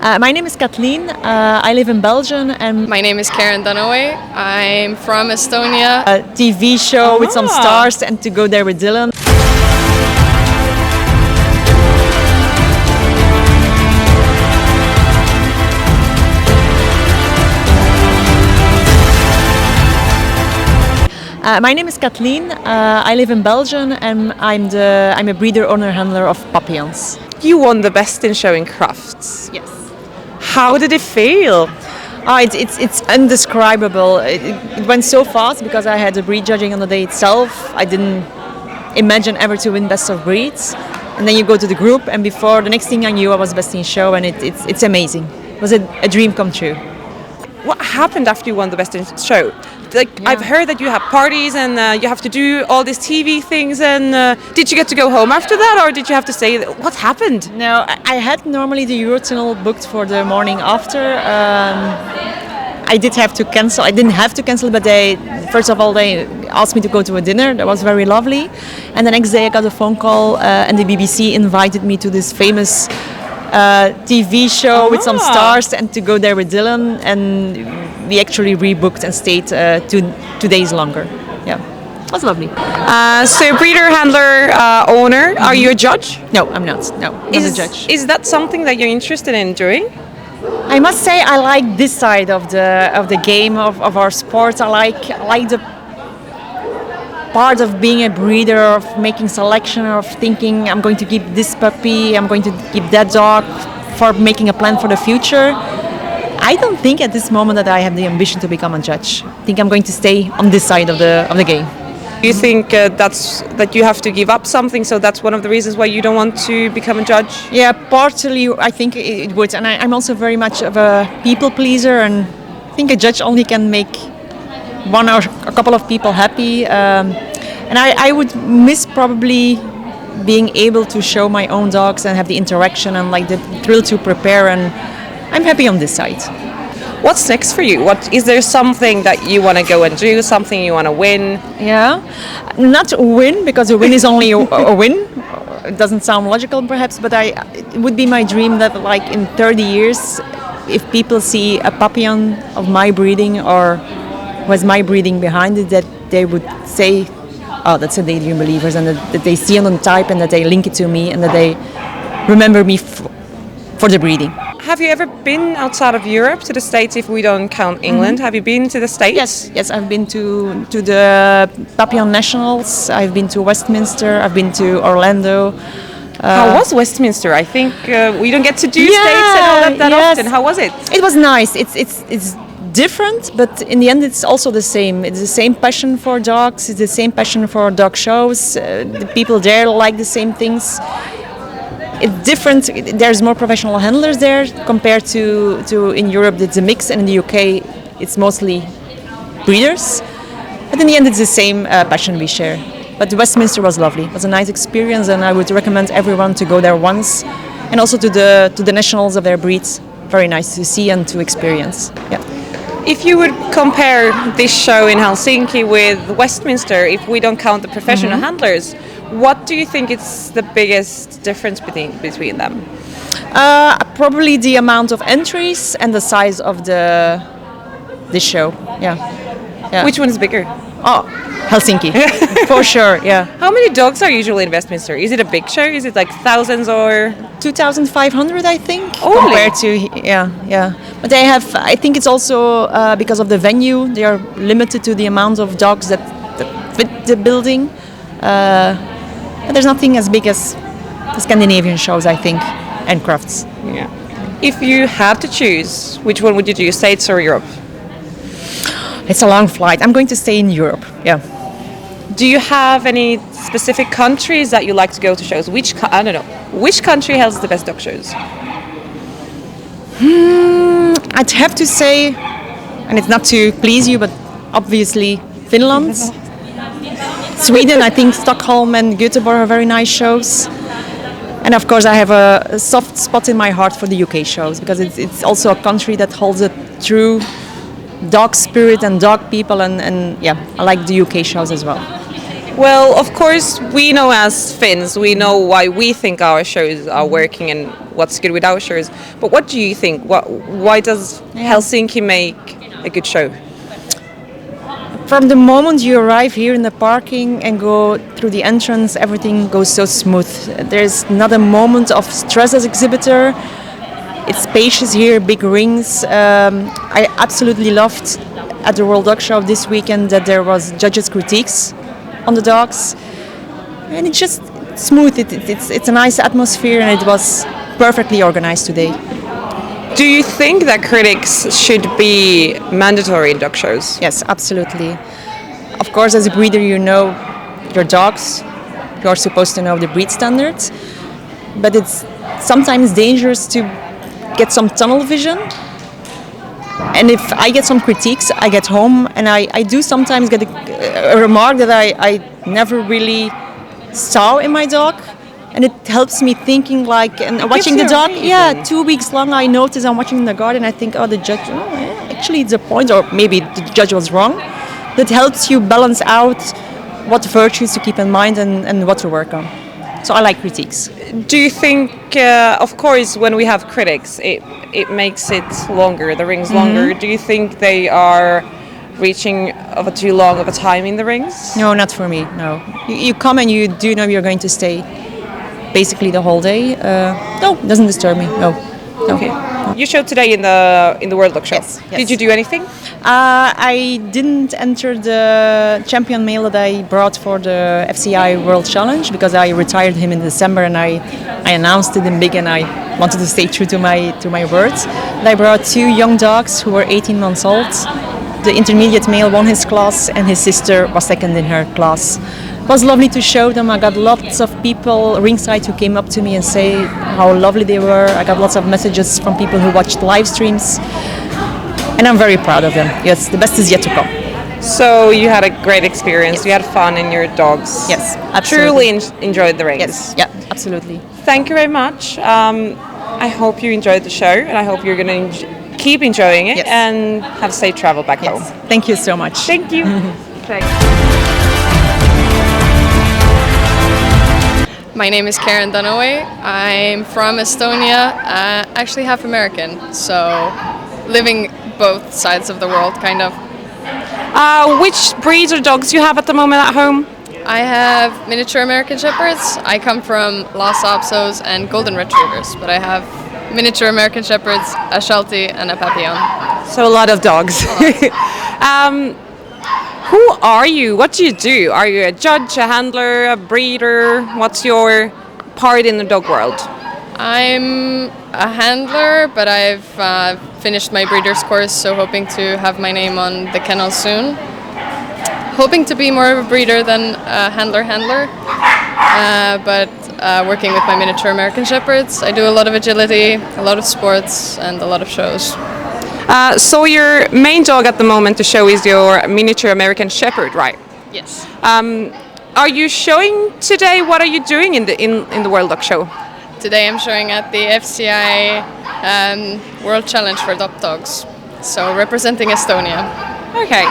My name is Kathleen. I live in Belgium, and My name is Karen Dunaway. I'm from Estonia. a TV show with some stars and to go there with Dylan. My name is Kathleen. I live in Belgium, and I'm a breeder, owner, handler of papillons. You won the Best in Show in Crafts. Yes. How did it feel? Oh, it's indescribable. It went so fast because I had the breed judging on the day itself. I didn't imagine ever to win Best of Breeds. And then you go to the group, and before the next thing I knew, I was Best in Show, and it's amazing. It was a dream come true. What happened after you won the Best in Show? I've heard that you have parties and you have to do all these TV things. And did you get to go home after that, or did you have to say what happened? No, I had normally the Eurotunnel booked for the morning after. I did have to cancel. I didn't have to cancel, but they asked me to go to a dinner. That was very lovely. And the next day I got a phone call, and the BBC invited me to this famous TV show with some stars and to go there with Dylan, and we actually rebooked and stayed 2 days longer. Yeah, it was lovely. So breeder, handler, owner, are you a judge? No, I'm not. No, I'm not a judge. Is that something that you're interested in doing? I must say I like this side of the game of our sport. I like the part of being a breeder, of making selection, of thinking I'm going to keep this puppy, I'm going to keep that dog, for making a plan for the future. I don't think at this moment that I have the ambition to become a judge. I think I'm going to stay on this side of the game. Do you think that you have to give up something, so that's one of the reasons why you don't want to become a judge? Yeah, partly I think it would, and I'm also very much of a people pleaser, and I think a judge only can make one or a couple of people happy, and I would miss probably being able to show my own dogs and have the interaction and like the thrill to prepare, and I'm happy on this side. What's next for you? Is there something that you want to go and do, something you want to win? Yeah, not win, because a win is only a win. It doesn't sound logical perhaps, but it would be my dream that like in 30 years, if people see a papillon of my breeding or was my breeding behind it, that they would say, oh, that's a Daydream Believers, and that they see it on type and that they link it to me and that they remember me for the breeding. Have you ever been outside of Europe, to the States, if we don't count England? Have you been to the States? Yes, I've been to the Papillon Nationals, I've been to Westminster, I've been to Orlando. How was Westminster? I think we don't get to do States and all that often. How was it? It was nice. It's different, but in the end it's also the same. It's the same passion for dogs, it's the same passion for dog shows. The people there like the same things. It's different. There's more professional handlers there compared to in Europe. It's a mix, and in the UK it's mostly breeders. But in the end it's the same passion we share. But Westminster was lovely. It was a nice experience, and I would recommend everyone to go there once, and also to the nationals of their breeds. Very nice to see and to experience. Yeah. If you would compare this show in Helsinki with Westminster, if we don't count the professional handlers, what do you think is the biggest difference between them? Probably the amount of entries and the size of the show. Yeah. Which one is bigger? Oh, Helsinki, for sure. Yeah. How many dogs are usually in Westminster? Is it a big show? Is it like thousands or 2,500, I think, Only? compared to yeah. But they have. I think it's also because of the venue. They are limited to the amount of dogs that fit the building. But there's nothing as big as the Scandinavian shows, I think, and crafts. Yeah. If you had to choose, which one would you do, States or Europe? It's a long flight. I'm going to stay in Europe. Yeah. Do you have any specific countries that you like to go to shows? I don't know. Which country has the best dog shows? I'd have to say, and it's not to please you, but obviously Finland. Sweden, I think Stockholm and Göteborg are very nice shows. And of course I have a soft spot in my heart for the UK shows, because it's also a country that holds a true dog spirit and dog people, and yeah, I like the UK shows as well. Well, of course, we know as Finns, we know why we think our shows are working and what's good with our shows. But what do you think? Why does Helsinki make a good show? From the moment you arrive here in the parking and go through the entrance, everything goes so smooth. There's not a moment of stress as exhibitor. It's spacious here, big rings. I absolutely loved at the World Dog Show this weekend that there was judges' critiques on the dogs, and it's just smooth. It's a nice atmosphere, and it was perfectly organized today. Do you think that critics should be mandatory in dog shows? Yes, absolutely. Of course, as a breeder, you know your dogs. You are supposed to know the breed standards, but it's sometimes dangerous to get some tunnel vision. And if I get some critiques, I get home and I do sometimes get a remark that I never really saw in my dog. And it helps me thinking like, and watching the dog, 2 weeks long I notice I'm watching in the garden, I think, oh, the judge, actually it's a point, or maybe the judge was wrong. That helps you balance out what virtues to keep in mind and what to work on. So I like critiques. Do you think, of course, when we have critics, it makes it longer, the rings longer. Do you think they are reaching of a too long of a time in the rings? No, not for me, no. You come and you do know you're going to stay basically the whole day. No, it doesn't disturb me, no. Okay. You showed today in the World Dog Show. Yes. Did you do anything? I didn't enter the champion male that I brought for the FCI World Challenge because I retired him in December, and I announced it in big, and I wanted to stay true to my words. And I brought 2 young dogs who were 18 months old. The intermediate male won his class, and his sister was second in her class. It was lovely to show them. I got lots of people ringside who came up to me and say how lovely they were. I got lots of messages from people who watched live streams, and I'm very proud of them. Yes, the best is yet to come. So you had a great experience. You had fun in your dogs. Yes, absolutely. Truly enjoyed the rings. Yes, yeah, absolutely. Thank you very much. I hope you enjoyed the show, and I hope you're going to keep enjoying it and have safe travel back home. Thank you so much. Thank you. Thanks. My name is Karen Dunaway. I'm from Estonia, actually half American, so living both sides of the world, kind of. Which breeds or dogs you have at the moment at home? I have miniature American Shepherds. I come from Lhasa Apsos and Golden Retrievers, but I have miniature American Shepherds, a Sheltie, and a Papillon. So a lot of dogs. Who are you? What do you do? Are you a judge, a handler, a breeder? What's your part in the dog world? I'm a handler, but I've finished my breeder's course, so hoping to have my name on the kennel soon. Hoping to be more of a breeder than a handler, but working with my miniature American Shepherds. I do a lot of agility, a lot of sports, and a lot of shows. So your main dog at the moment to show is your miniature American Shepherd, right? Yes. Are you showing today? What are you doing in the World Dog Show? Today I'm showing at the FCI World Challenge for Top Dogs, so representing Estonia. Okay.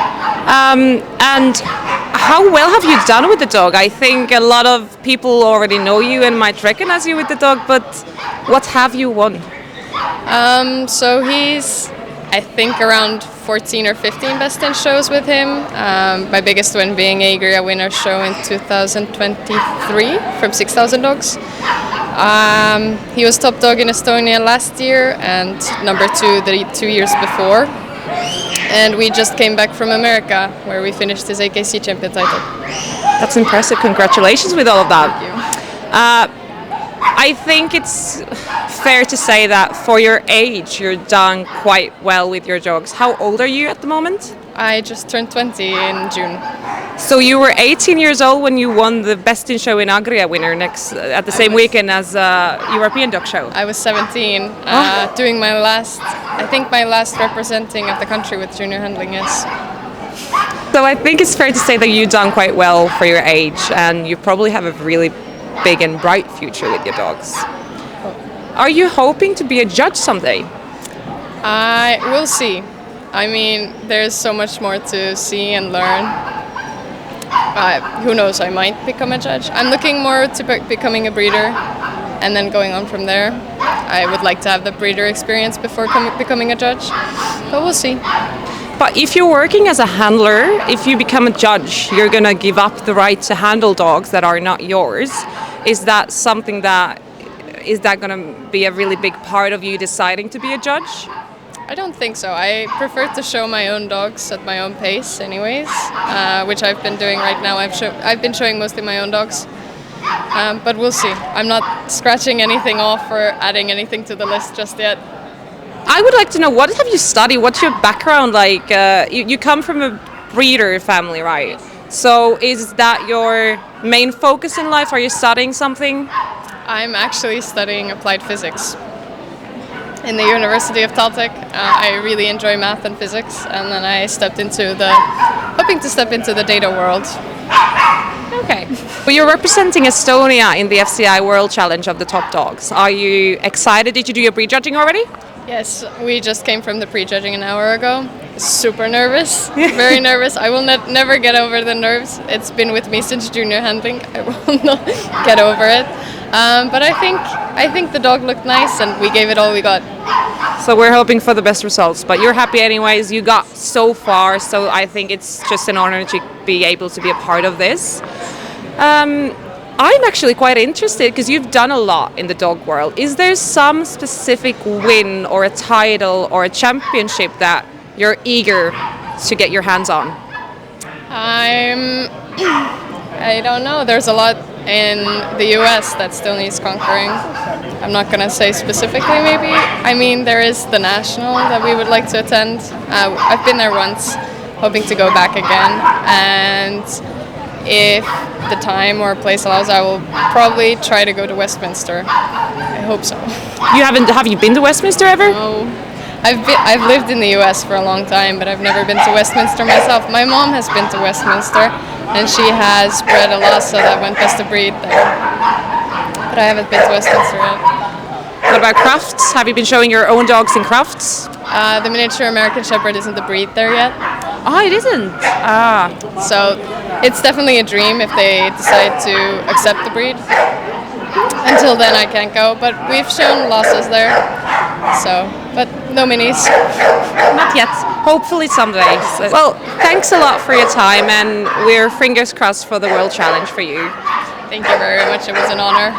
And how well have you done with the dog? I think a lot of people already know you and might recognize you with the dog, but what have you won? So he's, I think, around 14 or 15 best in shows with him. My biggest win being a Agria winner show in 2023 from 6,000 dogs. He was top dog in Estonia last year and number 2 the 2 years before. And we just came back from America where we finished his AKC champion title. That's impressive. Congratulations with all of that. Thank you. I think it's fair to say that for your age, you're done quite well with your dogs. How old are you at the moment? I just turned 20 in June. So you were 18 years old when you won the Best in Show in Agria winner at the same weekend as European Dog Show. I was 17, doing my last representing of the country with junior handling, yes. So I think it's fair to say that you've done quite well for your age, and you probably have a really big and bright future with your dogs. Are you hoping to be a judge someday? I will see. I mean, there's so much more to see and learn. Who knows, I might become a judge. I'm looking more to becoming a breeder and then going on from there. I would like to have the breeder experience before becoming a judge, but we'll see. But if you're working as a handler, if you become a judge, you're going to give up the right to handle dogs that are not yours. Is that something that, is that going to be a really big part of you deciding to be a judge? I don't think so. I prefer to show my own dogs at my own pace anyways, which I've been doing right now. I've been showing mostly my own dogs, but we'll see. I'm not scratching anything off or adding anything to the list just yet. I would like to know, what have you studied? What's your background like? You come from a breeder family, right? So is that your main focus in life? Are you studying something? I'm actually studying applied physics in the University of Talltech. I really enjoy math and physics, and then I hoping to step into the data world. Okay. Well, you're representing Estonia in the FCI World Challenge of the Top Dogs. Are you excited? Did you do your pre-judging already? Yes, we just came from the pre-judging an hour ago. Super nervous, very nervous. I will never get over the nerves. It's been with me since junior handling. I will not get over it. But I think the dog looked nice, and we gave it all we got. So we're hoping for the best results, but you're happy anyways. You got so far, so I think it's just an honor to be able to be a part of this. I'm actually quite interested because you've done a lot in the dog world. Is there some specific win or a title or a championship that you're eager to get your hands on? I don't know. There's a lot in the US that still needs conquering. I'm not going to say specifically maybe. I mean, there is the national that we would like to attend. I've been there once, hoping to go back again. And if the time or place allows, I will probably try to go to Westminster. I hope so. Have you been to Westminster ever? No. I've lived in the US for a long time, but I've never been to Westminster myself. My mom has been to Westminster, and she has bred a Lhasa that went best of breed there. But I haven't been to Westminster yet. What about crafts? Have you been showing your own dogs in crafts? The miniature American Shepherd isn't the breed there yet. Oh, it isn't? So it's definitely a dream if they decide to accept the breed. Until then I can't go, but we've shown Lhasas there. So, but no minis. Not yet. Hopefully someday. Well, thanks a lot for your time, and we're fingers crossed for the World Challenge for you. Thank you very much. It was an honor.